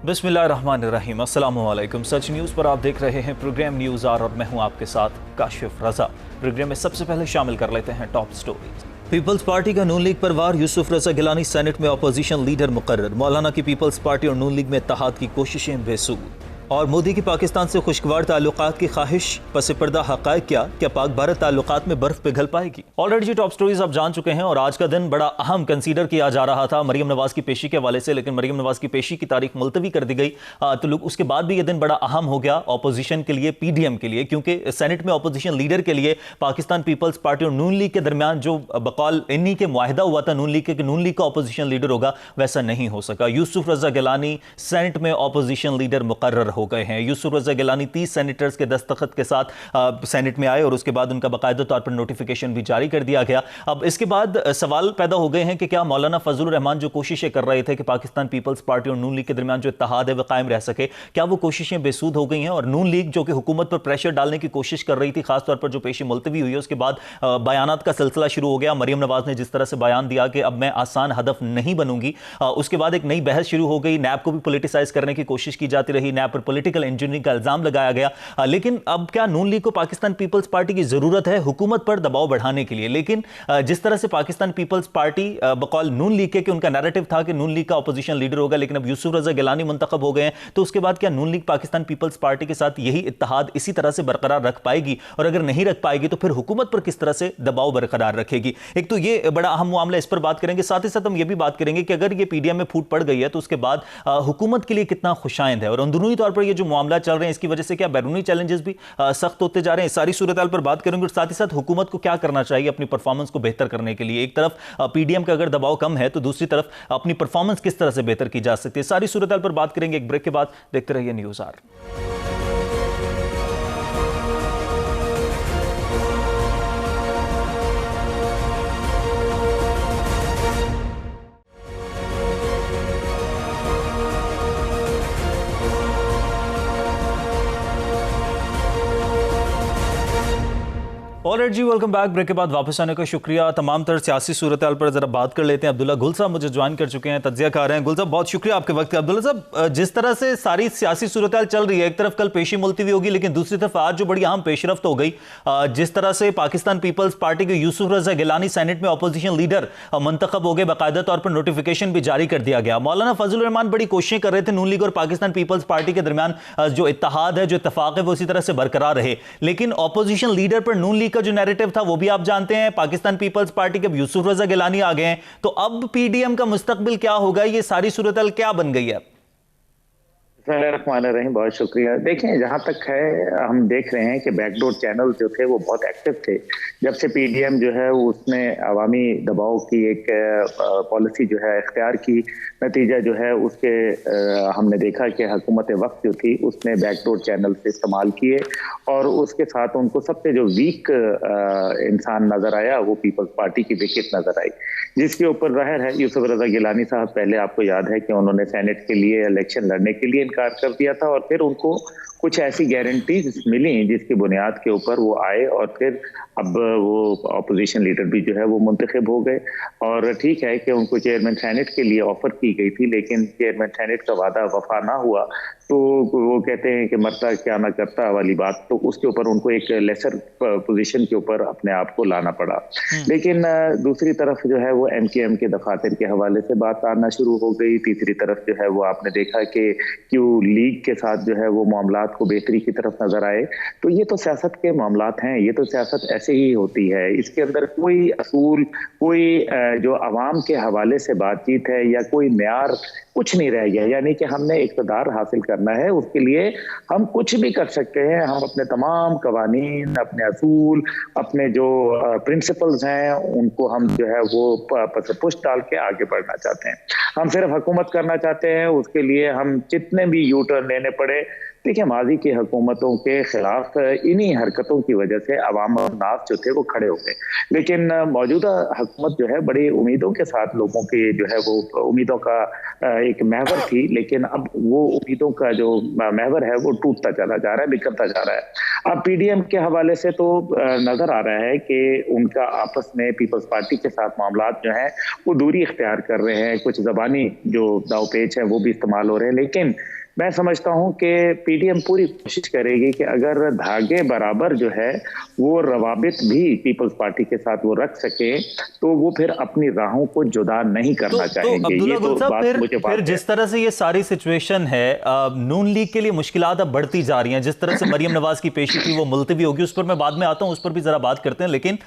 बिस्मिल्लाहिर्रहमानिर्रहीम, अस्सलामु अलैकुम। सच न्यूज़ पर आप देख रहे हैं प्रोग्राम न्यूज़ आर और मैं हूं आपके साथ काशिफ रजा। प्रोग्राम में सबसे पहले शामिल कर लेते हैं टॉप स्टोरीज। पीपल्स पार्टी का नून लीग पर वार, यूसुफ रजा गिलानी सेनेट में अपोजिशन लीडर मुकर्रर। मौलाना की पीपल्स पार्टी और नून लीग में इत्तेहाद की कोशिशें बेसूद। और मोदी की पाकिस्तान से खुशगवार ताल्लुकात की ख्वाहिश, पस पर्दा हक़ाइक़ क्या पाक भारत ताल्लुकात में बर्फ पिघल पाएगी? ऑलरेडी जी टॉप स्टोरीज आप जान चुके हैं और आज का दिन बड़ा अहम कंसीडर किया जा रहा था मरीम नवाज की पेशी के हवाले से, लेकिन मरीम नवाज की पेशी की तारीख मुलतवी कर दी गई। तो लोग उसके बाद भी यह दिन बड़ा अहम हो गया अपोजिशन के लिए, पीडीएम के लिए, क्योंकि सेनेट में अपोजिशन लीडर के लिए पाकिस्तान पीपल्स पार्टी और नून लीग के दरमियान जो बकौल इन्हीं के मुआहिदा हुआ था नून लीग के कि नून लीग का अपोजिशन लीडर होगा, वैसा नहीं हो सका। यूसुफ रजा गिलानी सेनेट में अपोजिशन लीडर मुकर्रर हो गए हैं। यूसुफ रजा गिलानी 30 सेनेटर्स के दस्तखत के साथ सेनेट में आए और उसके बाद उनका बाकायदा तौर पर नोटिफिकेशन भी जारी कर दिया गया। अब इसके बाद सवाल पैदा हो गए हैं कि क्या मौलाना फजलुर रहमान जो कोशिशें कर रहे थे कि पाकिस्तान पीपल्स पार्टी और नून लीग के दरमियान जो इत्तेहाद है वह कायम रह सके, क्या वो कोशिशें बेसूद हो गई हैं? और नून लीग जो कि हुकूमत पर प्रेशर डालने की कोशिश कर रही थी, खासतौर पर जो पेशी मुलतवी हुई है उसके बाद बयानात का सिलसिला शुरू हो गया। मरीम नवाज ने जिस तरह से बयान दिया कि अब मैं आसान हदफ नहीं बनूंगी, उसके बाद एक नई बहस शुरू हो गई। नैब को भी पोलिटिसाइज करने की कोशिश की जाती रही, नैब पर पॉलिटिकल इंजीनियरिंग का इल्जाम लगाया गया। लेकिन अब क्या नून लीग को पाकिस्तान पीपल्स पार्टी की जरूरत है हुकूमत पर दबाव बढ़ाने के लिए? लेकिन जिस तरह से पाकिस्तान पीपल्स पार्टी बकौल नून लीग के कि उनका नैरेटिव था कि नून लीग का अपोजिशन लीडर होगा, लेकिन अब यूसुफ रजा गिलानी मुंतखब हो गए हैं, तो उसके बाद क्या नून लीग पाकिस्तान पीपल्स पार्टी के साथ यही इत्तेहाद इसी तरह से बरकरार रख पाएगी? और अगर नहीं रख पाएगी तो फिर हुकूमत पर किस तरह से दबाव बरकरार रखेगी? एक तो ये बड़ा अहम मामला, इस पर बात करेंगे। साथ ही साथ हम ये भी बात करेंगे कि अगर ये पीडीएम में फूट पड़ गई है तो उसके बाद हुकूमत के लिए कितना खुशाइंद है, और अंदरूनी तौर पर ये जो मामला चल रहे हैं इसकी वजह से क्या बैरूनी चैलेंजेस भी सख्त होते जा रहे हैं? सारी सूरत हाल पर बात करेंगे। और साथ ही साथ हुकूमत को क्या करना चाहिए अपनी परफॉर्मेंस को बेहतर करने के लिए? एक तरफ पीडीएम का अगर दबाव कम है तो दूसरी तरफ अपनी परफॉर्मेंस किस तरह से बेहतर की जा सकती है? सारी सूरत हाल पर बात करेंगे एक ब्रेक के बाद। देखते रहिए न्यूज़ आर। ऑलराइट जी, वेलकम बैक। ब्रेक के बाद वापस आने का शुक्रिया। तमाम तरह सियासी सूरत हाल पर जरा बात कर लेते हैं। अब्दुल्ला गुल साहब मुझे ज्वाइन कर चुके हैं, तज्जिया कर रहे हैं। गुल साहब बहुत शुक्रिया आपके वक्त का। अब्दुल्ला साहब, जिस तरह से सारी सियासी सूरत हाल चल रही है, एक तरफ कल पेशी मुलतवी होगी, लेकिन दूसरी तरफ आज जो बड़ी अहम पेशरफ्त हो गई, जिस तरह से पाकिस्तान पीपल्स पार्टी के यूसुफ रजा गिलानी सेनेट में अपोजिशन लीडर मंतखब हो गए, बाकायदा तौर पर नोटिफिकेशन भी जारी कर दिया गया। मौलाना फजलुर रहमान बड़ी कोशिशें कर रहे थे नून लीग और पाकिस्तान पीपल्स पार्टी के दरमियान जो इत्तेहाद है, जो इत्तफाक है, वो उसी तरह से बरकरार रहे, लेकिन अपोजिशन लीडर पर नून लीग का जो नैरेटिव था वो भी आप जानते हैं। पाकिस्तान पीपल्स पार्टी के यूसुफ रजा गिलानी आ गए हैं, तो अब पीडीएम का मुस्तकबिल क्या होगा? ये सारी सूरत हाल क्या बन गई है? रहीम, बहुत शुक्रिया। देखें, जहां तक है हम देख रहे हैं कि बैकडोर चैनल जो थे वो बहुत एक्टिव थे। जब से पीडीएम जो है उसने अवामी दबाव की एक पॉलिसी जो है इख्तियार की, नतीजा जो है उसके हमने देखा कि हुकूमत वक्त जो थी उसने बैकडोर चैनल से इस्तेमाल किए, और उसके साथ उनको सबसे जो वीक इंसान नजर आया वो पीपल्स पार्टी की विकेट नजर आई, जिसके ऊपर जाहिर है यूसुफ रजा गिलानी साहब, पहले आपको याद है कि उन्होंने सेनेट के लिए इलेक्शन लड़ने के लिए इनकार कर दिया था, और फिर उनको कुछ ऐसी गारंटीज मिली जिसकी बुनियाद के ऊपर वो आए, और फिर अब वो अपोजिशन लीडर भी जो है वो मुंतखब हो गए। और ठीक है कि उनको चेयरमैन सेनेट के लिए ऑफर की गई थी, लेकिन चेयरमैन सेनेट का वादा वफा ना हुआ, तो वो कहते हैं कि मरता क्या ना करता वाली बात, तो उसके ऊपर उनको एक लेसर पोजीशन के ऊपर अपने आप को लाना पड़ा। लेकिन दूसरी तरफ जो है वो एमकेएम के दफातर के हवाले से बात आना शुरू हो गई। तीसरी तरफ जो है वो आपने देखा कि क्यों लीग के साथ जो है वो मामलात को बेहतरी की तरफ नजर आए। तो ये तो सियासत के मामलात हैं, ये तो सियासत ऐसे ही होती है, इसके अंदर कोई असूल, कोई जो अवाम के हवाले से बातचीत है या कोई म्यार कुछ नहीं रह गया। यानी कि हमने इक़्तिदार हासिल करना है, उसके लिए हम कुछ भी कर सकते हैं। हम अपने तमाम कवानीन, अपने असूल, अपने जो प्रिंसिपल्स हैं उनको हम जो है वो पुश डाल के आगे बढ़ना चाहते हैं। हम सिर्फ हुकूमत करना चाहते हैं, उसके लिए हम जितने भी यू टर्न लेने पड़े। देखिए, माजी की हुकूमतों के खिलाफ इन्हीं हरकतों की वजह से अवाम और नास जो थे वो खड़े हो गए, लेकिन मौजूदा हुकूमत जो है बड़ी उम्मीदों के साथ लोगों की जो है वो उम्मीदों का एक महवर थी, लेकिन अब वो उम्मीदों का जो महवर है वो टूटता चला जा रहा है, बिखरता जा रहा है। अब पीडीएम के हवाले से तो नजर आ रहा है कि उनका आपस में पीपल्स पार्टी के साथ मामलात जो हैं वो दूरी इख्तियार कर रहे हैं, कुछ जबानी जो दावपेच है वो भी इस्तेमाल हो रहे हैं। लेकिन मैं समझता हूं कि पीडीएम पूरी कोशिश करेगी कि अगर धागे बराबर जो है वो रवाबित भी पीपल्स पार्टी के साथ वो रख सके तो वो फिर अपनी राहों को जुदा नहीं करना चाहेंगे। अब्दुल्ला गुल साहब, मुझे फिर जिस तरह से ये सारी सिचुएशन है, नून लीग के लिए मुश्किलात अब बढ़ती जा रही हैं। जिस तरह से मरियम नवाज की पेशी थी वो मुलतवी होगी, उस पर मैं बाद में आता हूं, उस पर भी जरा बात करते हैं। लेकिन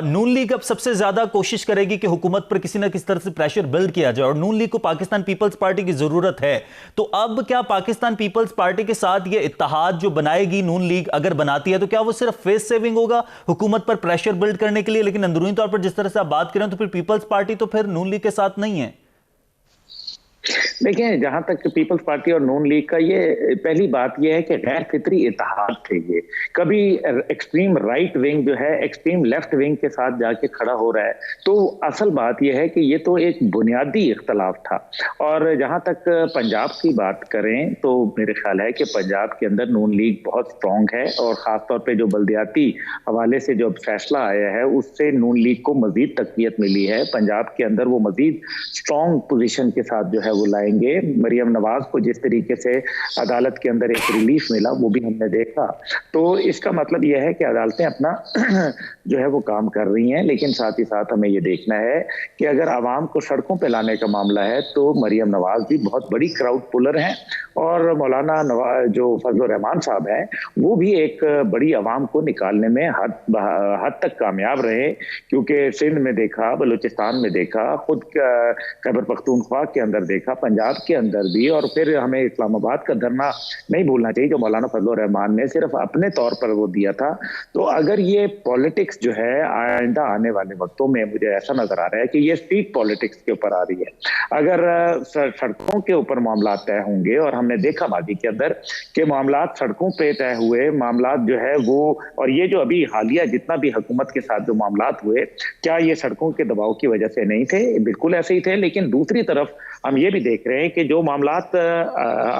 नून लीग अब सबसे ज्यादा कोशिश करेगी कि हुकूमत पर किसी ना किसी तरह से प्रेशर बिल्ड किया जाए, और नून लीग को पाकिस्तान पीपल्स पार्टी की जरूरत है। तो अब क्या पाकिस्तान पीपल्स पार्टी के साथ ये इत्तेहाद जो बनाएगी नून लीग, अगर बनाती है, तो क्या वो सिर्फ फेस सेविंग होगा हुकूमत पर प्रेशर बिल्ड करने के लिए? लेकिन अंदरूनी तौर पर जिस तरह से आप बात करें तो फिर पीपल्स पार्टी तो फिर नून लीग के साथ नहीं है। देखिए, जहां तक पीपल्स पार्टी और नून लीग का, ये पहली बात यह है कि गैर फितरी इत्तेहाद थे। ये कभी एक्सट्रीम राइट विंग जो है एक्सट्रीम लेफ्ट विंग के साथ जाके खड़ा हो रहा है, तो असल बात यह है कि ये तो एक बुनियादी इख्तलाफ था। और जहां तक पंजाब की बात करें तो मेरे ख्याल है कि पंजाब के अंदर नून लीग बहुत स्ट्रांग है, और खासतौर पर जो बल्दियाती हवाले से जो फैसला आया है उससे नून लीग को मजीद तकवीयत मिली है। पंजाब के अंदर वो मजीद स्ट्रांग पोजीशन के साथ जो है वो लाएंगे। मरियम नवाज को जिस तरीके से अदालत के अंदर एक रिलीफ मिला वो भी हमने देखा। तो इसका मतलब यह है कि अदालतें अपना जो है वो काम कर रही हैं, लेकिन साथ ही साथ हमें ये देखना है कि अगर आवाम को सड़कों पे लाने का मामला है तो मरियम नवाज भी बहुत बड़ी क्राउड पुलर हैं, और मौलाना जो फजल रहमान साहब हैं वो भी एक बड़ी आवाम को निकालने में हद तक कामयाब रहे। क्योंकि सिंध में देखा, बलूचिस्तान में देखा, खुद खैबर पख्तूनख्वा के अंदर देखा, पंजाब के अंदर भी, और फिर हमें इस्लामाबाद का धरना नहीं भूलना चाहिए जो मौलाना फजल रहमान ने सिर्फ अपने तौर पर वो दिया था। तो अगर ये पॉलिटिक्स जो है आइंदा आने वाले वक्तों में, मुझे ऐसा नजर आ रहा है कि ये स्ट्रीट पॉलिटिक्स के ऊपर आ रही है। अगर सड़कों के ऊपर मामला तय होंगे, और हमने देखा मादी के अंदर के मामला सड़कों पे तय हुए मामला जो है वो, और ये जो अभी हालिया जितना भी हुकूमत के साथ जो मामला हुए, क्या ये सड़कों के दबाव की वजह से नहीं थे? बिल्कुल ऐसे ही थे। लेकिन दूसरी तरफ हम ये भी देख रहे हैं कि जो मामलात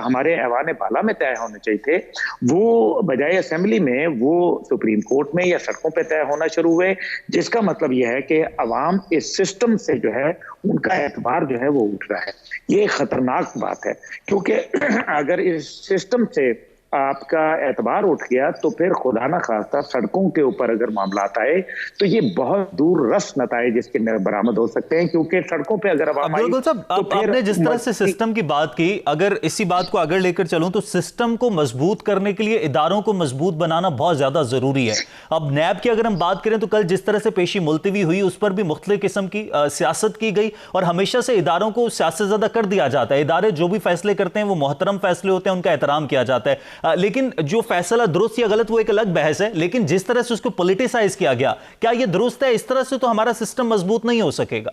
हमारे ऐवान बाला में तय होने चाहिए थे वो बजाय असेंबली में वो सुप्रीम कोर्ट में या सड़कों पे तय होना शुरू हुए, जिसका मतलब यह है कि अवाम इस सिस्टम से जो है उनका एतबार जो है वो उठ रहा है। ये खतरनाक बात है, क्योंकि अगर इस सिस्टम से आपका एतबार उठ गया तो फिर खुदा ना खास्ता सड़कों के ऊपर अगर मामला आए तो ये बहुत दूर रस नताए जिसके बरामद हो सकते हैं। क्योंकि सड़कों पे अगर आपने जिस तरह से सिस्टम की बात की, अगर इसी बात को आगे लेकर चलूं तो सिस्टम को मजबूत करने के लिए इदारों को मजबूत बनाना बहुत ज्यादा जरूरी है। अब नैब की अगर हम बात करें तो कल जिस तरह से पेशी मुलतवी हुई उस पर भी मुख्तलिफ किस्म की सियासत की गई, और हमेशा से इदारों को सियासत ज्यादा कर दिया जाता है। इदारे जो भी फैसले करते हैं वो मोहतरम फैसले होते हैं, उनका एहतराम किया जाता है। लेकिन जो फैसला दुरुस्त या गलत वो एक अलग बहस है, लेकिन जिस तरह से उसको पॉलिटिसाइज किया गया, क्या ये दुरुस्त है? इस तरह से तो हमारा सिस्टम मजबूत नहीं हो सकेगा।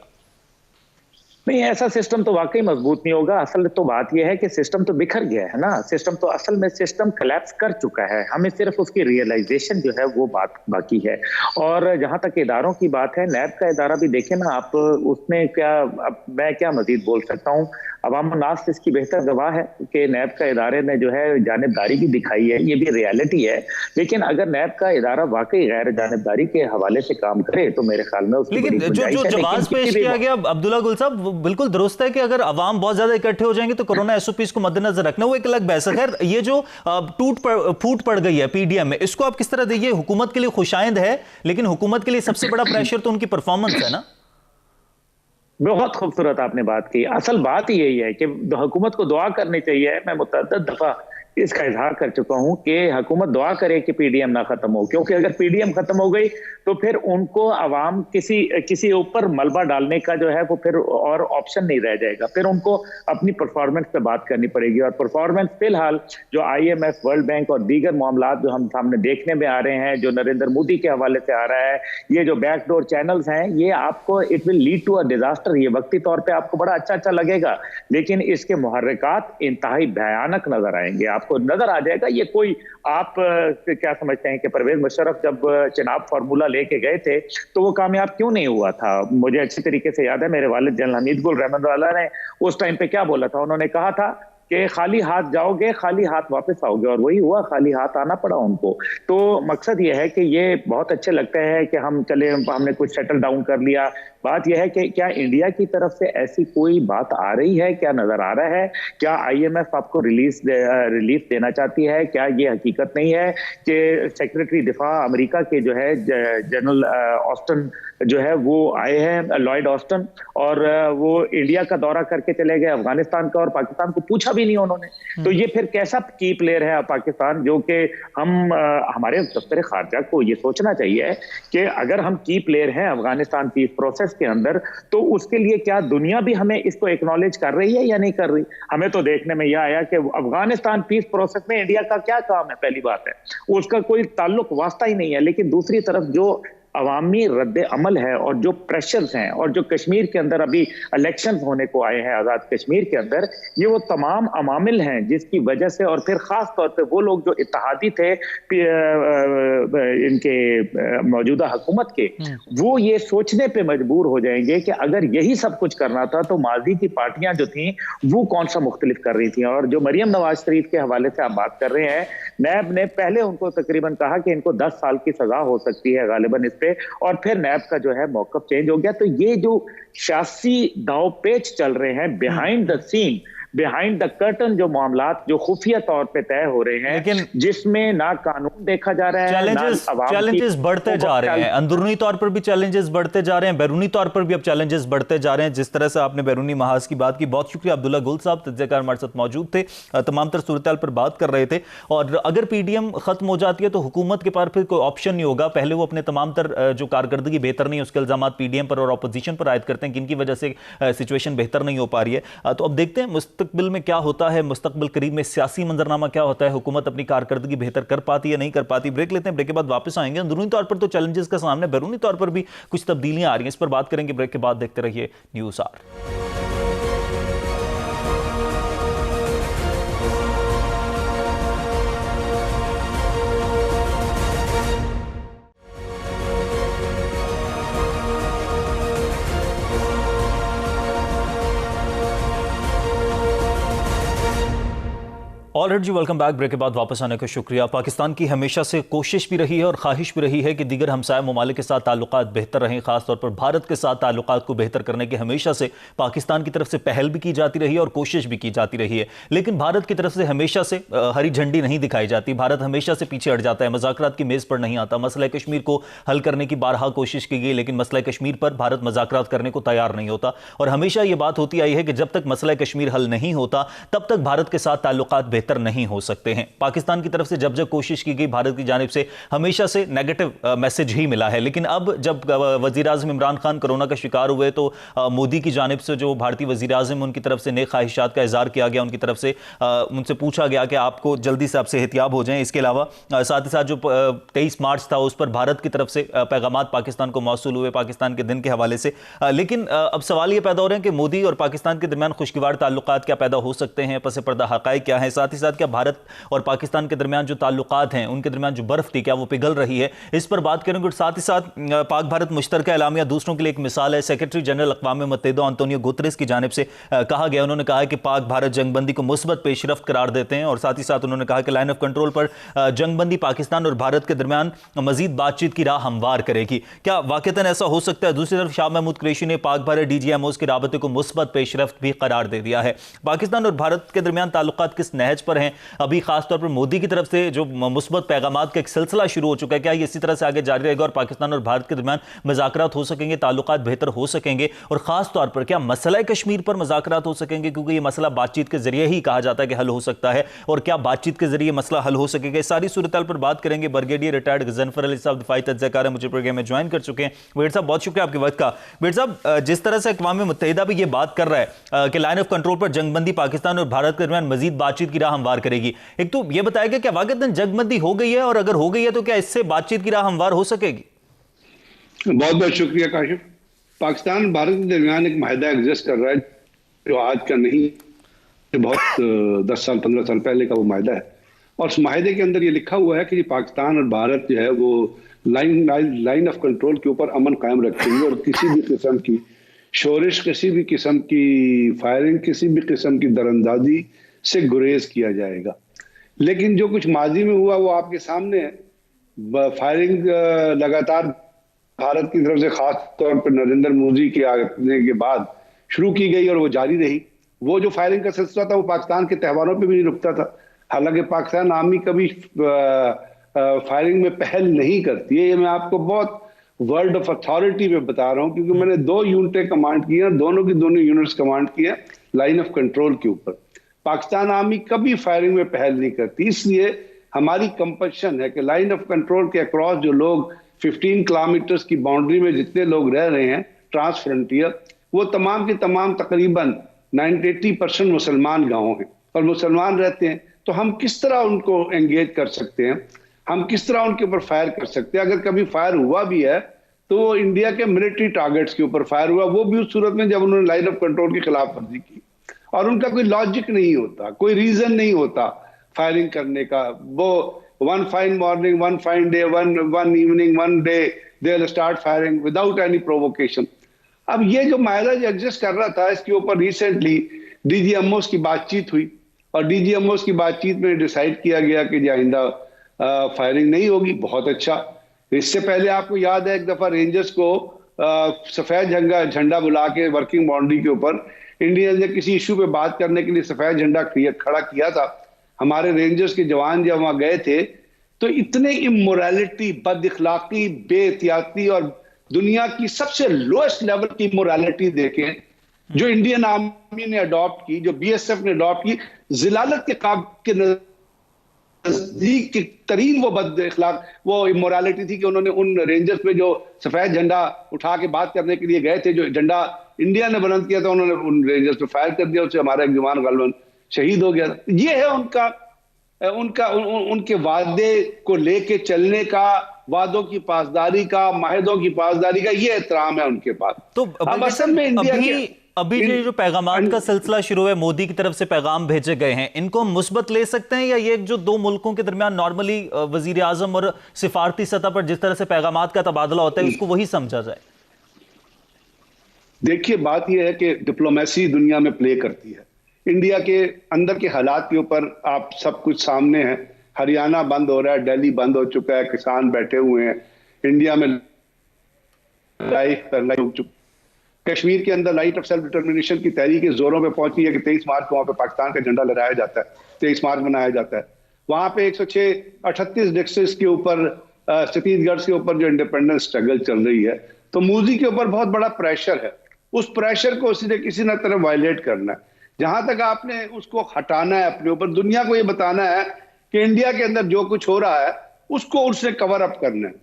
नहीं, ऐसा सिस्टम तो वाकई मजबूत नहीं होगा। असल तो बात यह है कि सिस्टम तो बिखर गया है ना, सिस्टम तो असल में सिस्टम कोलैप्स कर चुका है। हमें सिर्फ उसकी रियलाइजेशन जो है वो बात बाकी है। और जहां तक इदारों की बात है, नैब का इदारा भी देखे ना आप, उसमें क्या, अब मैं क्या मजीद बोल सकता हूँ। अवाम नास इसकी बेहतर गवाह है कि नैब का इदारे ने जो है जानिबदारी भी दिखाई है, ये भी रियलिटी है। लेकिन अगर नैब का इदारा वाकई गैर जानिबदारी के हवाले से काम करे तो मेरे ख्याल में उसकी लेकिन जो जवाब पेश किया गया अब्दुल्ला गुल साहब बिल्कुल दुरुस्त है कि अगर अवाम बहुत ज्यादा इकट्ठे हो जाएंगे तो कोरोना एसओपीज को मद्देनजर रखना वो एक अलग बहस है। खैर, ये जो फूट पड़ गई है पीडीएम में, इसको आप किस तरह देखिए? हुकूमत के लिए खुशाइंद है, लेकिन हुकूमत के लिए सबसे बड़ा प्रेशर तो उनकी परफॉर्मेंस है ना। बहुत खूबसूरत आपने बात की। असल बात यही है कि हुकूमत को दुआ करनी चाहिए। मैं मुतअद्दिद दफा इसका इजहार कर चुका हूं कि हुकूमत दुआ करे कि पीडीएम ना खत्म हो, क्योंकि अगर पीडीएम खत्म हो गई तो फिर उनको अवाम किसी ऊपर मलबा डालने का जो है वो फिर और ऑप्शन नहीं रह जाएगा। फिर उनको अपनी परफॉर्मेंस पे बात करनी पड़ेगी, और परफॉर्मेंस फिलहाल जो आईएमएफ, वर्ल्ड बैंक और दीगर मामला जो हम सामने देखने में आ रहे हैं, जो नरेंद्र मोदी के हवाले से आ रहा है, ये जो बैकडोर चैनल्स हैं, ये आपको it will lead to a disaster. ये वक्ती तौर पर आपको बड़ा अच्छा लगेगा, लेकिन इसके मुहर्रिकात इंतहाई भयानक नजर आएंगे। आपको नजर आ जाएगा ये कोई, आप क्या समझते हैं कि परवेज मुशर्रफ जब चुनाव फार्मूला लेके गए थे तो वो कामयाब क्यों नहीं हुआ था? मुझे अच्छी तरीके से याद है, मेरे वालिद जनरल हमीद गुल रहमतुल्लाह ने उस टाइम पे क्या बोला था। उन्होंने कहा था कि खाली हाथ जाओगे, खाली हाथ वापस आओगे, और वही हुआ, खाली हाथ आना पड़ा उनको। तो मकसद ये है कि ये बहुत अच्छे लगते हैं कि हम चले, हमने कुछ सेटल डाउन कर लिया। बात यह है कि क्या इंडिया की तरफ से ऐसी कोई बात आ रही है, क्या नजर आ रहा है, क्या आईएमएफ आपको रिलीफ देना चाहती है? क्या ये हकीकत नहीं है कि सेक्रेटरी दिफा अमेरिका के जो है जनरल ऑस्टन जो है वो आए हैं, लॉयड ऑस्टन, और वो इंडिया का दौरा करके चले गए, अफगानिस्तान का और पाकिस्तान को पूछा भी नहीं उन्होंने। तो ये फिर कैसा की प्लेयर है पाकिस्तान, जो कि हम हमारे दफ्तर खारजा को ये सोचना चाहिए कि अगर हम की प्लेयर हैं अफगानिस्तान पीस प्रोसेस के अंदर, तो उसके लिए क्या दुनिया भी हमें इसको एक्नॉलेज कर रही है या नहीं कर रही? हमें तो देखने में यह आया कि अफगानिस्तान पीस प्रोसेस में इंडिया का क्या काम है, पहली बात है उसका कोई ताल्लुक वास्ता ही नहीं है। लेकिन दूसरी तरफ जो अवामी रद्द अमल है और जो प्रेशर्स हैं, और जो कश्मीर के अंदर अभी इलेक्शंस होने को आए हैं आज़ाद कश्मीर के अंदर, ये वो तमाम अवामिल हैं जिसकी वजह से, और फिर खास तौर पे वो लोग जो इत्तेहादी थे इनके मौजूदा हुकूमत के, वो ये सोचने पे मजबूर हो जाएंगे कि अगर यही सब कुछ करना था तो माजी की पार्टियां जो थी वो कौन सा मुख्तलिफ कर रही थी। और जो मरियम नवाज शरीफ के हवाले से आप बात कर रहे हैं, नैब ने पहले उनको तकरीबन कहा कि इनको 10 साल की सजा हो सकती है गालिबन इस पे, और फिर नैब का जो है मौकफ चेंज हो गया। तो ये जो सियासी दांव-पेच चल रहे हैं behind the scene, behind the curtain, जो मामलात जो खुफिया तौर पे तय हो रहे हैं, लेकिन जिसमें ना कानून देखा जा रहा है, चैलेंजेस बढ़ते जा रहे हैं, अंदरूनी तौर पर भी चैलेंजेस बढ़ते जा रहे हैं, बैरूनी तौर पर भी अब चैलेंजेस बढ़ते जा रहे हैं। जिस तरह से आपने बैरूनी महाज की बात की, बहुत शुक्रिया अब्दुल्ला गुल साहब, तज्ज़ियाकार हमारे साथ मौजूद थे, तमाम तर सूरत पर बात कर रहे थे। और अगर पीडीएम खत्म हो जाती है तो हुकूमत के पास फिर कोई ऑप्शन नहीं होगा। पहले वो अपने तमाम तर जो कारकर्दगी बेहतर नहीं है उसके इल्जाम पीडीएम पर और अपोजिशन पर आयद करते हैं कि इनकी वजह से सिचुएशन बेहतर नहीं हो पा रही है। तो अब देखते हैं मुस्तकबिल में क्या होता है, मुस्तकबिल करीब में सियासी मंजरनामा क्या होता है, हुकूमत अपनी कारकर्दगी बेहतर कर पाती है नहीं कर पाती। ब्रेक लेते हैं, ब्रेक के बाद वापस आएंगे। अंदरूनी तौर पर तो चैलेंजेस का सामने, बैरूनी तौर पर भी कुछ तब्दीलियां आ रही हैं, इस पर बात करेंगे। ब्रेक के बाद देखते रहिए न्यूज़ आवर। ऑलराइट जी, वेलकम बैक। ब्रेक के बाद वापस आने का शुक्रिया। पाकिस्तान की हमेशा से कोशिश भी रही है और ख्वाहिश भी रही है कि दीगर हमसाया ममालिक के साथ ताल्लुकात बेहतर रहें, खासतौर पर भारत के साथ ताल्लुकात को बेहतर करने की हमेशा से पाकिस्तान की तरफ से पहल भी की जाती रही है और कोशिश भी की जाती रही है। लेकिन भारत की तरफ से हमेशा से हरी झंडी नहीं दिखाई जाती, भारत हमेशा से पीछे हट जाता है, मज़ाकरात की मेज़ पर नहीं आता। मसला कश्मीर को हल करने की बारहा कोशिश की गई, लेकिन मसला कश्मीर पर भारत मज़ाकरात करने को तैयार नहीं होता। और हमेशा ये बात होती आई है कि जब तक मसला कश्मीर हल नहीं होता तब तक भारत के साथ ताल्लुकात बेहतर नहीं हो सकते हैं। पाकिस्तान की तरफ से जब जब कोशिश की गई, भारत की जानिब से हमेशा से नेगेटिव मैसेज ही मिला है। लेकिन अब जब वज़ीर आज़म इमरान खान कोरोना का शिकार हुए तो मोदी की जानिब से जो भारतीय वज़ीर आज़म, उनकी तरफ से नेक ख्वाहिशात का इज़हार किया गया, उनकी तरफ से उनसे पूछा गया कि आपको जल्दी से आप सेहतियाब हो जाएं। इसके अलावा साथ ही साथ जो 23 मार्च था उस पर भारत की तरफ से पैगामात पाकिस्तान को मौसूल हुए पाकिस्तान के दिन के हवाले से। लेकिन अब सवाल ये पैदा हो रहे हैं कि मोदी और पाकिस्तान के दरमियान खुशगवार ताल्लुकात क्या पैदा हो सकते हैं, पस पर्दा हक़ाइक़ क्या है, साथ ही साथ क्या भारत और पाकिस्तान के दरमियान जो ताल्लुकात हैं, उनके दरमियान जो बर्फ थी क्या वो पिघल रही है, इस पर बात करेंगे। और साथ ही साथ पाक भारत मुश्तरका एलामिया दूसरों के लिए एक मिसाल है। सेक्रेटरी जनरल अक़वाम मुत्तहिदा अंतोनियो गुतरेस की जानिब से कहा गया, उन्होंने कहा कि पाक भारत जंगबंदी को मुस्बत पेशरफ्त करार देते हैं। और साथ ही साथ उन्होंने कहा कि लाइन ऑफ कंट्रोल पर जंगबंदी पाकिस्तान और भारत के दरमियान मजीद बातचीत की राह हमवार करेगी। क्या वाक़तन ऐसा हो सकता है? दूसरी तरफ शाह महमूद कुरैशी ने पाक भारत DGMOs के राबते को मुस्बत पेशरफ्त भी करार दे दिया है। पाकिस्तान और भारत के दरमियान ताल्लुकात किस नहज पर हैं? अभी खासतौर पर मोदी की तरफ से जो मुस्बत पैगामात का एक सिलसिला शुरू हो चुका है, क्या ये इसी तरह से आगे जारी रहेगा और पाकिस्तान और भारत के दरमियान मज़ाकरात हो सकेंगे, ताल्लुकात बेहतर हो सकेंगे? और खास तौर पर क्या मसला कश्मीर पर मज़ाकरात हो सकेंगे, क्योंकि ये मसला बातचीत के जरिए ही कहा जाता है कि हल हो सकता है, और क्या बातचीत के जरिए मसला हल हो सकेगा? सारी सूरत पर बात करेंगे। ब्रिगेडियर रिटायर्ड गज़नफर अली साहब दिफाई तज्ज़ियाकार मुझे प्रोग्राम में ज्वाइन कर चुके हैं। बेट साहब, बहुत शुक्रिया आपके वक्त का। बेट साहब, जिस तरह से अक़वाम मुत्तहिदा भी ये बात कर रहा है कि लाइन ऑफ कंट्रोल पर जंगबंदी पाकिस्तान और भारत के दरमियान मजीद बातचीत की राह हमवार करेगी, एक तो ये बताया क्या वाक़तन जंगबंदी हो गई है, और अगर हो गई है तो क्या इससे बातचीत की राह हमवार हो सकेगी? बहुत बहुत शुक्रिया काशिफ। पाकिस्तान भारत के दरमियान एक माहिदा एग्जिस्ट कर रहा है जो आज का नहीं, बहुत 10 साल 15 साल पहले का वो माहिदा है। और उस माहिदे के अंदर ये लिखा हुआ है कि पाकिस्तान और भारत जो है वो लाइन ऑफ कंट्रोल के ऊपर अमन कायम रखेंगे, और किसी भी किस्म की शोरिश, किसी भी किस्म की फायरिंग, किसी भी किस्म की दरअंदाजी से गुरेज किया जाएगा। लेकिन जो कुछ माजी में हुआ वो आपके सामने है। फायरिंग लगातार भारत की तरफ से खास तौर पर नरेंद्र मोदी के आने के बाद शुरू की गई और वो जारी रही। वो जो फायरिंग का सिलसिला था वो पाकिस्तान के त्योहारों पे भी नहीं रुकता था। हालांकि पाकिस्तान आर्मी कभी फायरिंग में पहल नहीं करती है, ये मैं आपको बहुत वर्ड ऑफ अथॉरिटी में बता रहा हूं, क्योंकि मैंने 2 यूनिटें कमांड की हैं, दोनों की दोनों यूनिट्स कमांड की है लाइन ऑफ कंट्रोल के ऊपर। पाकिस्तान आर्मी कभी फायरिंग में पहल नहीं करती, इसलिए हमारी कंपल्शन है कि लाइन ऑफ कंट्रोल के अक्रॉस जो लोग 15 किलोमीटर की बाउंड्री में जितने लोग रह रहे हैं ट्रांस फ्रंटियर, वो तमाम के तमाम तकरीबन 90-80% मुसलमान गांव हैं और मुसलमान रहते हैं। तो हम किस तरह उनको एंगेज कर सकते हैं, हम किस तरह उनके ऊपर फायर कर सकते हैं। अगर कभी फायर हुआ भी है तो वो इंडिया के मिलिट्री टारगेट्स के ऊपर फायर हुआ, वो भी उस सूरत में जब उन्होंने लाइन ऑफ कंट्रोल की खिलाफ वर्जी की और उनका कोई लॉजिक नहीं होता, कोई रीजन नहीं होता फायरिंग करने का। वो one fine morning, one fine day, one evening, one day they will start firing without any provocation. अब ये जो मायरा जो एग्जिस्ट कर रहा था, इसके ऊपर रिसेंटली डीजीएमओस की बातचीत हुई और डीजीएमओस की बातचीत में डिसाइड किया गया कि आइंदा फायरिंग नहीं होगी। बहुत अच्छा। इससे पहले आपको याद है एक दफा रेंजर्स को सफेद झंडा बुला के वर्किंग बाउंड्री के ऊपर इंडियंस ने किसी इशू पे बात करने के लिए सफेद झंडा खड़ा किया था। हमारे रेंजर्स के जवान जब वहां गए थे तो इतने इमोरालिटी, बदइखलाकी, बेहतियाती और दुनिया की सबसे लोएस्ट लेवल की मोरालिटी देखें जो इंडियन आर्मी ने अडॉप्ट की, जो बीएसएफ ने अडॉप्ट की, जिलालत के नजदीक तरीन वो बद इखलाक, वो इमोरालिटी थी कि उन्होंने उन रेंजर्स पे जो सफेद झंडा उठा के बात करने के लिए गए थे, जो झंडा इंडिया ने बुलंद किया था, उन्होंने उन रेंजर्स पे फायर कर दिया, उससे हमारा एक जवान गालिबन शहीद हो गया। ये है उनके वादे को लेके चलने का, वादों की पासदारी का, माहिदों की पासदारी का, ये एहतराम है उनके पास। तो अब असल में इंडिया अभी जो पैगामात का सिलसिला शुरू है, मोदी की तरफ से पैगाम भेजे गए हैं, इनको हम मुस्बत ले सकते हैं या ये जो 2 मुल्कों के दरमियान नॉर्मली वजीर आजम और सिफारती सतह पर जिस तरह से पैगामात का तबादला होता है उसको वही समझा जाए? देखिए, बात यह है कि डिप्लोमेसी दुनिया में प्ले करती है। इंडिया के अंदर के हालात के ऊपर आप सब कुछ सामने है। हरियाणा बंद हो रहा है, दिल्ली बंद हो चुका है, किसान बैठे हुए हैं, इंडिया में कश्मीर के अंदर लाइट ऑफ सेल्फ डिटर्मिनेशन की तहरीक जोरों पे पहुंची है कि 23 मार्च को वहां पे पाकिस्तान का झंडा लहराया जाता है, 23 मार्च मनाया जाता है। वहां पे 106-38 डिस्ट्रिक्ट्स के ऊपर, छत्तीसगढ़ के ऊपर जो इंडिपेंडेंस स्ट्रगल चल रही है, तो मोदी के ऊपर बहुत बड़ा प्रेशर है। उस प्रेशर को किसी न तरह वायलेट करना है। जहां तक आपने उसको हटाना है अपने ऊपर, दुनिया को ये बताना है कि इंडिया के अंदर जो कुछ हो रहा है उसको उसने कवर अप करना है।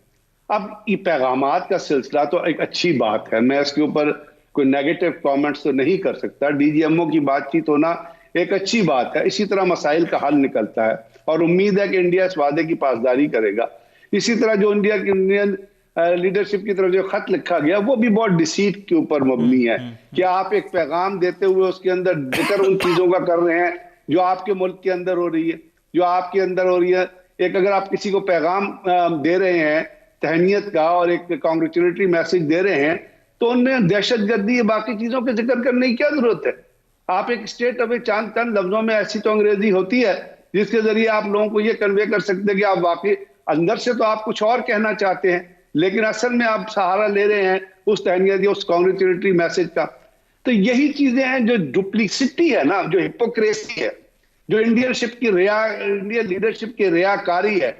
अब ये पैगामात का सिलसिला तो एक अच्छी बात है, मैं इसके ऊपर कोई नेगेटिव कमेंट्स तो नहीं कर सकता। डीजीएमओ की बातचीत होना एक अच्छी बात है, इसी तरह मसाइल का हल निकलता है और उम्मीद है कि इंडिया इस वादे की पासदारी करेगा। इसी तरह जो इंडियन लीडरशिप की तरफ जो खत लिखा गया वो भी बहुत डिसीट के ऊपर मबनी है कि आप एक पैगाम देते हुए उसके अंदर जिक्र उन चीजों का कर रहे हैं जो आपके मुल्क के अंदर हो रही है, जो आपके अंदर हो रही है। एक अगर आप किसी को पैगाम दे रहे हैं तहनीत का और एक कांग्रेचुलेटरी मैसेज दे रहे हैं तो उनमें दहशतगर्दी या बाकी चीजों के जिक्र करने की क्या जरूरत है। आप एक स्टेट अवे चंद लफ्जों में ऐसी तो अंग्रेजी होती है जिसके जरिए आप लोगों को ये कन्वे कर सकते हैं कि आप वाकई अंदर से तो आप कुछ और कहना चाहते हैं लेकिन असल में आप सहारा ले रहे हैं उस तहनीत या उस कांग्रेचुलेटरी मैसेज का। तो यही चीजें हैं जो डुप्लीसिटी है ना, जो हिपोक्रेसी है, जो इंडियन लीडरशिप की रियाकारी है,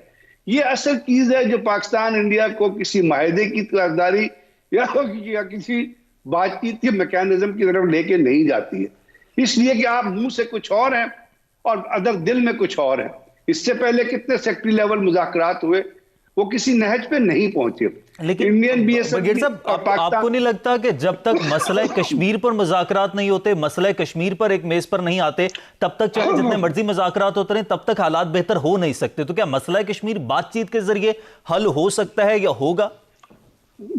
ये असल चीज है जो पाकिस्तान इंडिया को किसी माहिदे की तरफदारी या किसी बातचीत के मैकेनिज्म की तरफ लेके नहीं जाती है। इसलिए कि आप मुंह से कुछ और हैं और अदर दिल में कुछ और है। इससे पहले कितने सेक्रेटरी लेवल मुज़ाकरात हुए, वो किसी नहज पे नहीं पहुंचे। लेकिन इंडियन बीएसएफ साहब, आपको नहीं लगता कि जब तक मसला कश्मीर पर मुज़ाकरात नहीं होते, मसला कश्मीर पर एक मेज पर नहीं आते, तब तक चाहे जितने मर्जी मुज़ाकरात होते रहे तब तक हालात बेहतर हो नहीं सकते? तो क्या मसला कश्मीर बातचीत के जरिए हल हो सकता है या होगा?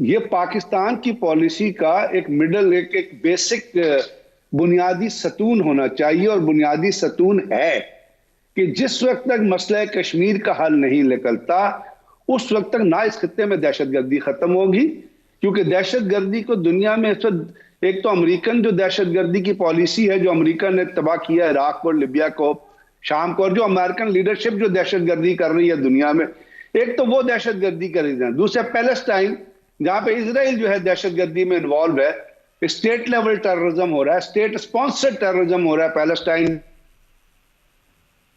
ये पाकिस्तान की पॉलिसी का एक बेसिक बुनियादी सतून होना चाहिए और बुनियादी सतून है कि जिस वक्त तक मसला कश्मीर का हल नहीं निकलता उस वक्त तक ना इस खत्ते में दहशतगर्दी खत्म होगी, क्योंकि दहशतगर्दी को दुनिया में एक तो अमेरिकन जो दहशतगर्दी की पॉलिसी है, जो अमेरिकन ने तबाह किया इराक को, लिबिया को, शाम को, और जो अमेरिकन लीडरशिप जो दहशतगर्दी कर रही है दुनिया में, एक तो वो दहशतगर्दी कर रही है। दूसरा पैलेस्टाइन, जहां पे इसराइल जो है दहशतगर्दी में इन्वॉल्व है, स्टेट लेवल टेररिज्म हो रहा है, स्टेट स्पॉन्सर्ड टेररिज्म हो रहा है पैलेस्टाइन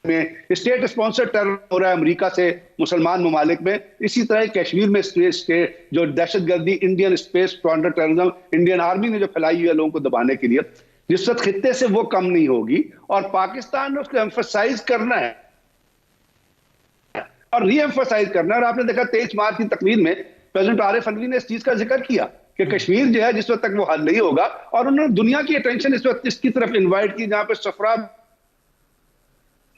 में, स्टेट स्पॉन्सर्ड टेरर हो रहा है अमेरिका से मुसलमान ममालिक में। इसी तरह कश्मीर में स्टेट जो दहशतगर्दी, Indian space counter terrorism, Indian army ने जो फैलाई हुई है लोगों को दबाने के लिए, जिस वक्त खित्ते से वो कम नहीं होगी, और पाकिस्तान ने उसको एम्फसाइज करना है और री एम्फसाइज करना है। और आपने देखा 23 मार्च की तकरीर में प्रेसिडेंट आरिफ अलवी ने इस चीज का जिक्र किया कि कश्मीर जो है जिस वक्त तक वो हल नहीं होगा, और उन्होंने दुनिया की अटेंशन इस वक्त इसकी तरफ इन्वाइट की जहां पे सफरा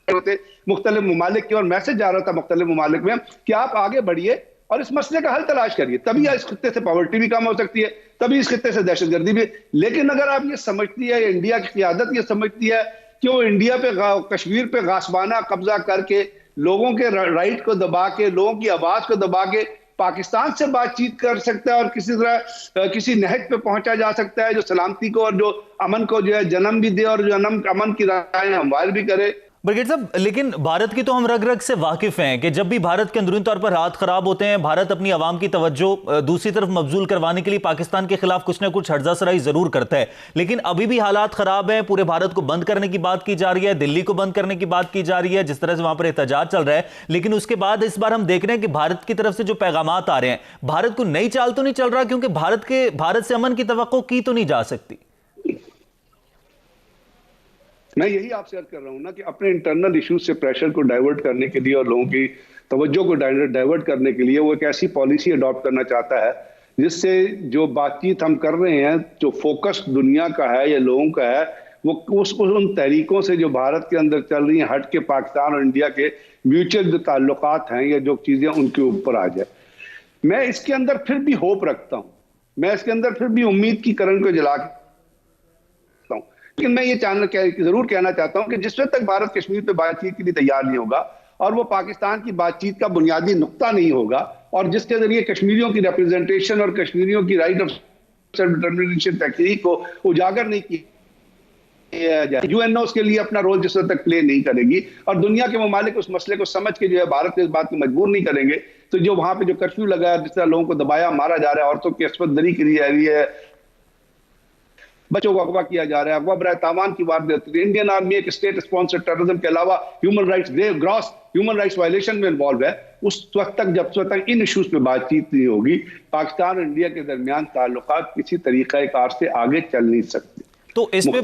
होते मुख्तलिफ ममालिक की, और मैसेज जा रहा था मुख्तलिफ ममालिक में कि आप आगे बढ़िए और इस मसले का हल तलाश करिए, तभी इस खित्ते से पॉवर्टी भी कम हो सकती है, तभी इस खित्ते से दहशतगर्दी भी। लेकिन अगर आप ये समझती है, इंडिया की क़यादत ये समझती है कि वो इंडिया पे कश्मीर पे गासबाना कब्जा करके लोगों के राइट को दबा के, लोगों की आवाज को दबा के पाकिस्तान से बातचीत कर सकता है और किसी तरह किसी नहज पे पहुंचा जा सकता है जो सलामती को और जो अमन को जो है जन्म भी दे और जो अमन की राहें हमवार भी करे। ब्रिगेड साहब, लेकिन भारत की तो हम रग रग से वाकिफ हैं कि जब भी भारत के अंदरूनी तौर पर हाथ खराब होते हैं, भारत अपनी आवाम की तवज्जो दूसरी तरफ मबजूल करवाने के लिए पाकिस्तान के खिलाफ कुछ ना कुछ हर्जासराई जरूर करता है। लेकिन अभी भी हालात खराब हैं, पूरे भारत को बंद करने की बात की जा रही है, दिल्ली को बंद करने की बात की जा रही है, जिस तरह से वहां पर एहतजाज चल रहा है। लेकिन उसके बाद इस बार हम देख रहे हैं कि भारत की तरफ से जो पैगामात आ रहे हैं, भारत को नई चाल तो नहीं चल रहा, क्योंकि भारत से अमन की तवक्को की तो नहीं जा सकती। मैं यही आपसे अर्ज कर रहा हूं ना कि अपने इंटरनल इश्यूज से प्रेशर को डाइवर्ट करने के लिए और लोगों की तवज्जो को डाइवर्ट करने के लिए वो एक ऐसी पॉलिसी अडॉप्ट करना चाहता है जिससे जो बातचीत हम कर रहे हैं, जो फोकस दुनिया का है या लोगों का है, वो उन तहरीकों से जो भारत के अंदर चल रही हैं हट के पाकिस्तान और इंडिया के म्यूचुअल जो ताल्लुकात हैं या जो चीजें उनके ऊपर आ जाए। मैं इसके अंदर फिर भी होप रखता हूं, मैं इसके अंदर फिर भी उम्मीद की किरण को जला के, लेकिन मैं ये जरूर कहना चाहता हूं कि जिस वक्त तक भारत कश्मीर पे बातचीत के लिए तैयार नहीं होगा और वो पाकिस्तान की बातचीत का बुनियादी नुक्ता नहीं होगा, और जिसके जरिए कश्मीरियों की रिप्रेजेंटेशन और कश्मीरियों की राइट ऑफ सेल्फ डिटरमिनेशन तहरीक को उजागर नहीं किया जाए, यूएनओ उसके लिए अपना रोल जिस वक्त तक प्ले नहीं करेगी और दुनिया के ममालिक उस मसले को समझ के जो है भारत को इस बात को मजबूर नहीं करेंगे, तो जो वहां पे जो कर्फ्यू लगा है, जिस तरह लोगों को दबाया मारा जा रहा है, औरतों की अस्पत दरी की जा रही है, बच्चों को अगवा किया जा रहा है, अगवा बराए तावान की वारदात, इंडियन आर्मी एक स्टेट स्पॉन्सर्ड टेररिज्म के अलावा human rights gross human rights violation में इन्वॉल्व है, उस वक्त तक जब तक इन इश्यूज पे बातचीत नहीं होगी, पाकिस्तान और इंडिया के दरमियान ताल्लुकात किसी तरीक़ाकार से आगे चल नहीं सकते। तो इस पे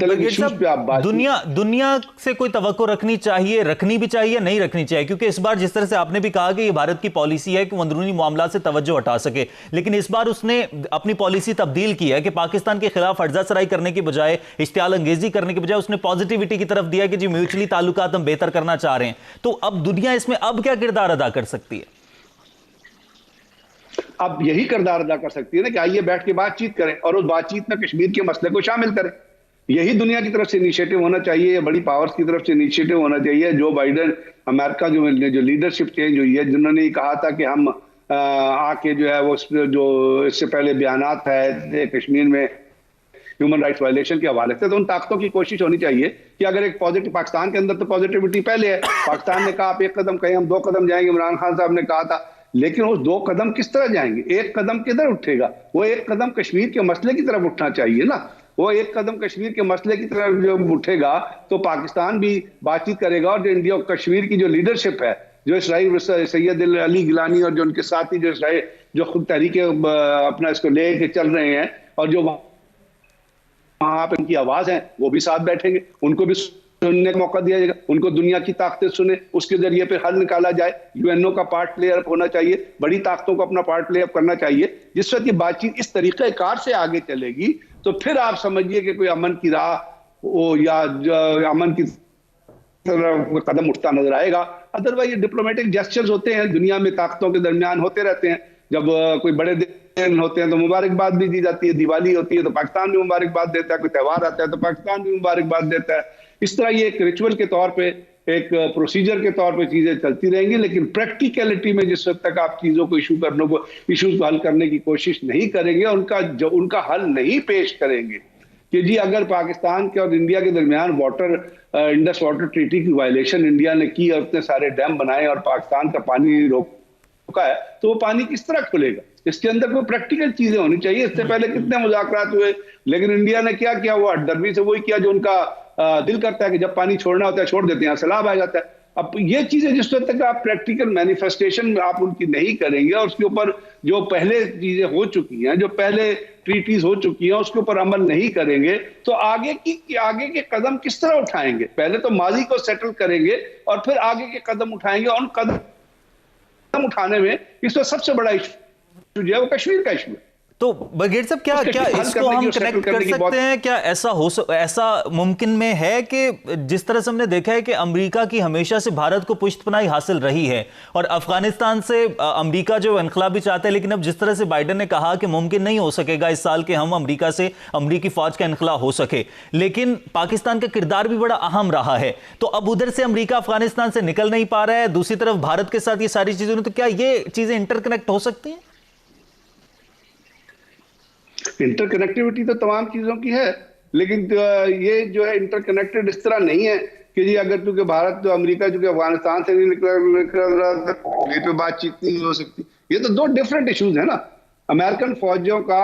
दुनिया से कोई तवक्को रखनी भी चाहिए, नहीं रखनी चाहिए, क्योंकि इस बार जिस तरह से आपने भी कहा कि ये भारत की पॉलिसी है कि वो अंदरूनी मामला से तवज्जो हटा सके, लेकिन इस बार उसने अपनी पॉलिसी तब्दील की है कि पाकिस्तान के खिलाफ हर्जासराई करने की बजाय, इश्तियाल अंगेजी करने की बजाय उसने पॉजिटिविटी की तरफ दिया कि जी म्यूचुअली ताल्लुकात हम बेहतर करना चाह रहे हैं। तो अब दुनिया इसमें अब क्या किरदार अदा कर सकती है? अब यही किरदार अदा कर सकती है ना कि आइए बैठ के बातचीत करें और उस बातचीत में कश्मीर के मसले को शामिल करें। यही दुनिया की तरफ से इनिशिएटिव होना चाहिए, या बड़ी पावर्स की तरफ से इनिशिएटिव होना चाहिए। जो बाइडेन अमेरिका जो लीडरशिप चेंज हुई है, जिन्होंने कहा था कि हम आके जो है वो जो इससे पहले बयानात है कश्मीर में ह्यूमन राइट्स वायलेशन के हवाले से, तो उन ताकतों की कोशिश होनी चाहिए कि अगर एक पॉजिटिव, पाकिस्तान के अंदर तो पॉजिटिविटी पहले है, पाकिस्तान ने कहा आप एक कदम कहें हम 2 कदम जाएंगे, इमरान खान साहब ने कहा था, लेकिन उस 2 कदम किस तरह जाएंगे? एक कदम किधर उठेगा? वो एक कदम कश्मीर के मसले की तरफ उठना चाहिए ना। वो एक कदम कश्मीर के मसले की तरफ जब उठेगा तो पाकिस्तान भी बातचीत करेगा, और जो इंडिया कश्मीर की जो लीडरशिप है, जो इसराइल सैयद अली गिलानी और जो उनके साथी जो इसराइल जो खुद तहरीके अपना इसको ले के चल रहे हैं और जो वहां पे उनकी आवाज है, वो भी साथ बैठेंगे, उनको भी सुनने का मौका दिया जाएगा, उनको दुनिया की ताकतें सुने, उसके जरिए पे हल निकाला जाए। यूएनओ का पार्ट प्ले अप होना चाहिए, बड़ी ताकतों को अपना पार्ट प्ले अप करना चाहिए। जिस वक्त ये बातचीत इस तरीके कार से आगे चलेगी तो फिर आप समझिए कि कोई अमन की राह हो या अमन की कदम उठता नजर आएगा। अदरवाइज ये डिप्लोमेटिक जेस्चर्स होते हैं, दुनिया में ताकतों के दरमियान होते रहते हैं। जब कोई बड़े दिन होते हैं तो मुबारकबाद भी दी जाती है, दिवाली होती है तो पाकिस्तान भी मुबारकबाद देता है, कोई त्यौहार आता है तो पाकिस्तान भी मुबारकबाद देता है। इस तरह ये एक रिचुअल के तौर पे, एक प्रोसीजर के तौर पे चीजें चलती रहेंगी, लेकिन प्रैक्टिकलिटी में जिस वक्त तक आप चीजों को इश्यूज को हल करने की कोशिश नहीं करेंगे, उनका हल नहीं पेश करेंगे, कि जी अगर पाकिस्तान के और इंडिया के दरमियान इंडस वाटर ट्रीटी की वायलेशन इंडिया ने की और इतने सारे डैम बनाए और पाकिस्तान का पानी रोका है, तो वो पानी किस तरह खुलेगा? इसके अंदर कोई प्रैक्टिकल चीजें होनी चाहिए। इससे पहले कितने मुज़ाकरात हुए, लेकिन इंडिया ने क्या किया? वो हटदर्मी से वही किया जो उनका दिल करता है कि जब पानी छोड़ना होता है छोड़ देते हैं, सैलाब आ जाता है। अब ये चीजें जिस वक्त तक आप प्रैक्टिकल मैनिफेस्टेशन आप उनकी नहीं करेंगे और उसके ऊपर जो पहले चीजें हो चुकी हैं, जो पहले ट्रीटीज हो चुकी हैं, उसके ऊपर अमल नहीं करेंगे, तो आगे के कदम किस तरह उठाएंगे? पहले तो माजी को सेटल करेंगे और फिर आगे के कदम उठाएंगे। और उन कदम उठाने में इस वक्त सबसे बड़ा इशू जो है वो कश्मीर का इशू है। तो ब्रिगेड साहब, क्या इसको हम कनेक्ट कर सकते हैं? क्या ऐसा मुमकिन में है कि जिस तरह से हमने देखा है कि अमेरिका की हमेशा से भारत को पुष्टपनाही हासिल रही है और अफगानिस्तान से अमेरिका जो इनकलाबी चाहते हैं, लेकिन अब जिस तरह से बाइडेन ने कहा कि मुमकिन नहीं हो सकेगा इस साल के हम अमेरिका से अमेरिकी फौज का इनकला हो सके, लेकिन पाकिस्तान का किरदार भी बड़ा अहम रहा है। तो अब उधर से अमेरिका अफगानिस्तान से निकल नहीं पा रहा है, दूसरी तरफ भारत के साथ ये सारी चीजें, तो क्या ये चीजें इंटरकनेक्ट हो सकती हैं? इंटरकनेक्टिविटी तो तमाम चीजों की है, लेकिन ये जो है इंटरकनेक्टेड इस तरह नहीं है कि जी अगर चूंकि भारत तो अमेरिका चूंकि अफगानिस्तान से नहीं निकल रहा था ये पे बातचीत नहीं हो सकती। ये तो दो डिफरेंट इश्यूज है ना। अमेरिकन फौजियों का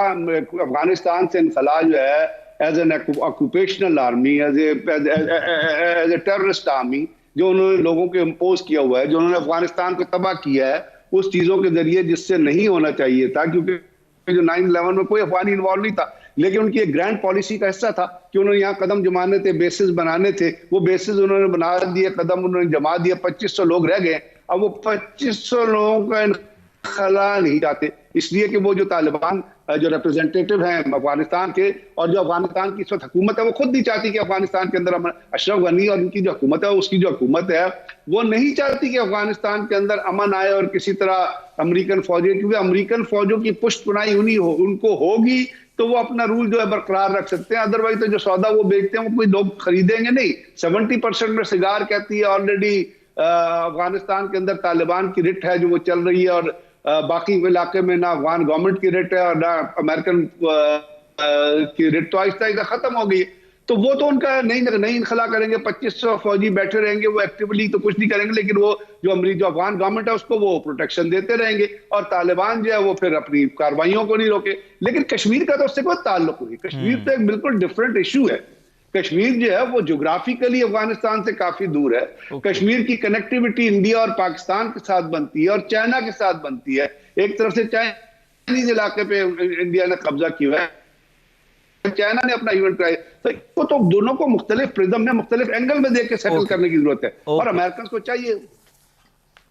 अफगानिस्तान से इनखला जो है as an occupational army, as a terrorist army, जो उन्होंने लोगों को इम्पोज किया हुआ है, जो उन्होंने अफगानिस्तान को तबाह किया है उस चीजों के जरिए, जिससे नहीं होना चाहिए था, क्योंकि जो 9/11 में कोई अफगानी इन्वॉल्व नहीं था, लेकिन उनकी एक ग्रैंड पॉलिसी का हिस्सा था कि उन्होंने यहाँ कदम जमाने थे, बेसिस बनाने थे। वो बेसिस उन्होंने बना दिए, कदम उन्होंने जमा दिया, 2500 लोग रह गए। अब वो 2500 लोगों का इनखला नहीं चाहते, इसलिए कि वो जो तालिबान जो रिप्रेजेंटेटिव हैं अफगानिस्तान के, और जो अफगानिस्तान की इस वक्त हुकूमत है, वो खुद नहीं चाहती कि अफगानिस्तान के अंदर अशरफ गनी और उनकी जो हुकूमत है, उसकी जो हुकूमत है, वो नहीं चाहती कि अफगानिस्तान के अंदर अमन आए और किसी तरह अमेरिकन फौजी, क्योंकि अमेरिकन फौजों की पुष्टपनाही उनको होगी तो वो अपना रूल जो है बरकरार रख सकते हैं। अदरवाइज तो जो सौदा वो बेचते हैं वो कोई लोग खरीदेंगे नहीं। 70% में सिगार कहती है ऑलरेडी अफगानिस्तान के अंदर तालिबान की रिट है जो वो चल रही है, और बाकी इलाके में ना अफगान गवर्नमेंट की रिट है और ना अमेरिकन की रिट, तो आहिस्ता आहिस्ता खत्म हो गई। तो वो तो उनका नहीं इनखला करेंगे, 2500 फौजी बैठे रहेंगे, वो एक्टिवली तो कुछ नहीं करेंगे, लेकिन वो जो अफगान गवर्नमेंट है उसको वो प्रोटेक्शन देते रहेंगे, और तालिबान जो है वो फिर अपनी कार्रवाइयों को नहीं रोके। लेकिन कश्मीर का तो उससे कोई ताल्लुक नहीं। कश्मीर तो एक बिल्कुल डिफरेंट इशू है। कश्मीर जो है वो ज्योग्राफिकली अफगानिस्तान से काफी दूर है। कश्मीर की कनेक्टिविटी इंडिया और पाकिस्तान के साथ बनती है और चाइना के साथ बनती है। एक तरफ से चाइनीज इलाके पे इंडिया ने कब्जा किया है, चाइना ने अपना इवेंट कराया, तो दोनों को मुख्तलिफ प्रिज्म में, मुख्तलिफ एंगल में देख के सेटल करने की जरूरत है, और अमेरिकन को चाहिए।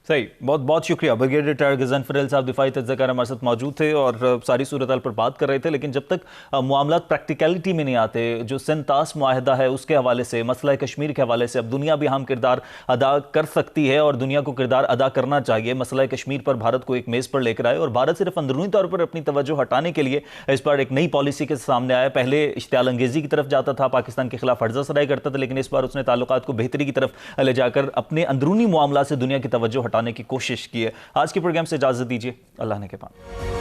सही, बहुत बहुत शुक्रिया। ब्रिगेडियर रिटायर्ड गजन फरेल साहब दिफाई तज्ज़कार हमारे साथ मौजूद थे और सारी सूरत हाल पर बात कर रहे थे। लेकिन जब तक मामला प्रैक्टिकलिटी में नहीं आते, जो सिंतास मुआहदा है उसके हवाले से, मसला कश्मीर के हवाले से, अब दुनिया भी अहम किरदार अदा कर सकती है और दुनिया को किरदार अदा करना चाहिए। मसला कश्मीर पर भारत को एक मेज़ पर लेकर आए और भारत सिर्फ अंदरूनी तौर पर अपनी तवज्जो हटाने के लिए इस पर एक नई पॉलिसी के सामने आया। पहले इश्तियाल अंगेजी की तरफ जाता था, पाकिस्तान के खिलाफ हर्जा सराई करता था, लेकिन इस बार उसने ताल्लुकात को बेहतरी की तरफ ले जाकर अपने अंदरूनी मामला से दुनिया की तवज्जो हटाने की कोशिश की है। आज के प्रोग्राम से इजाजत दीजिए, अल्लाह ने के पास।